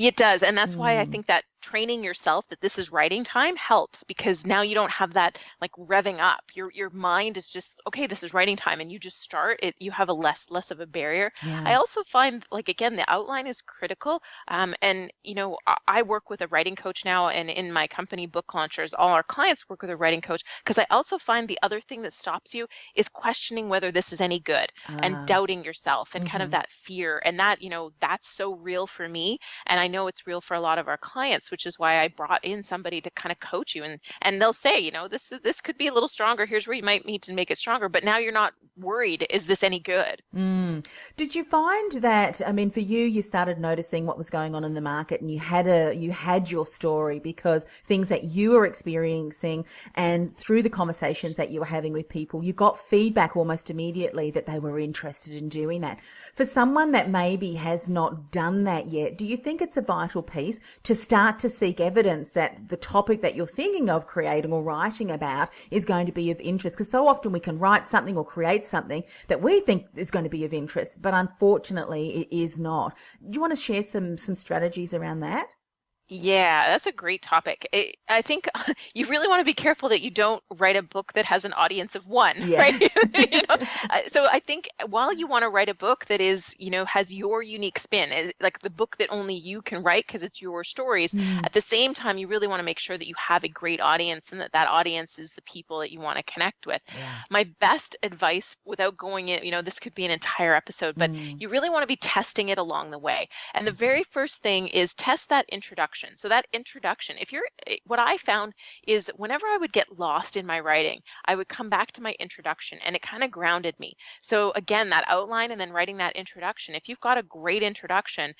It does. And that's why I Mm. think that training yourself that this is writing time helps, because now you don't have that like revving up. Your mind is just, okay, this is writing time, and you just start it. You have a less of a barrier. I Yeah. also find, like, again, the outline is critical. And I work with a writing coach now, and in my company Book Launchers, all our clients work with a writing coach, because I also find the other thing that stops you is questioning whether this is any good, and Ah. doubting yourself, and kind of Hmm. that fear. And that, that's so real for me, and I know it's real for a lot of our clients, which is why I brought in somebody to kind of coach you, and they'll say, this could be a little stronger. Here's where you might need to make it stronger, but now you're not worried. Is this any good? Mm. Did you find that, I mean, for you, you started noticing what was going on in the market, and you had your story because things that you were experiencing, and through the conversations that you were having with people, you got feedback almost immediately that they were interested in doing that. For someone that maybe has not done that yet, do you think it's a vital piece to start to seek evidence that the topic that you're thinking of creating or writing about is going to be of interest? Because so often we can write something or create something that we think is going to be of interest, but unfortunately it is not. Do you want to share some strategies around that? Yeah, that's a great topic. I think you really want to be careful that you don't write a book that has an audience of one, Yeah. right? So I think while you want to write a book that is, has your unique spin, is like the book that only you can write because it's your stories, Mm. at the same time, you really want to make sure that you have a great audience, and that audience is the people that you want to connect with. Yeah. My best advice, without going in, this could be an entire episode, but Mm. you really want to be testing it along the way. And the very first thing is test that introduction. So that introduction, what I found is whenever I would get lost in my writing, I would come back to my introduction, and it kind of grounded me. So again, that outline and then writing that introduction. If you've got a great introduction,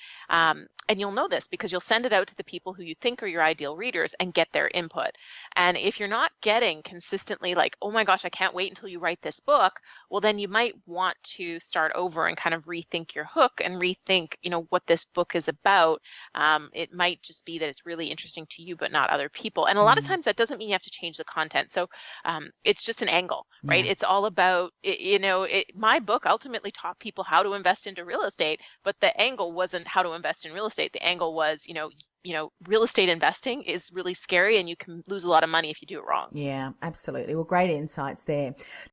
and you'll know this because you'll send it out to the people who you think are your ideal readers and get their input. And if you're not getting consistently like, oh my gosh, I can't wait until you write this book, well, then you might want to start over and kind of rethink your hook and rethink, what this book is about. It might just be that it's really interesting to you, but not other people. And a lot of Mm. times that doesn't mean you have to change the content. So it's just an angle, right? Yeah. It's all about, my book ultimately taught people how to invest into real estate, but the angle wasn't how to invest in real estate. The angle was, real estate investing is really scary, and you can lose a lot of money if you do it wrong. Yeah, absolutely. Well, great insights there.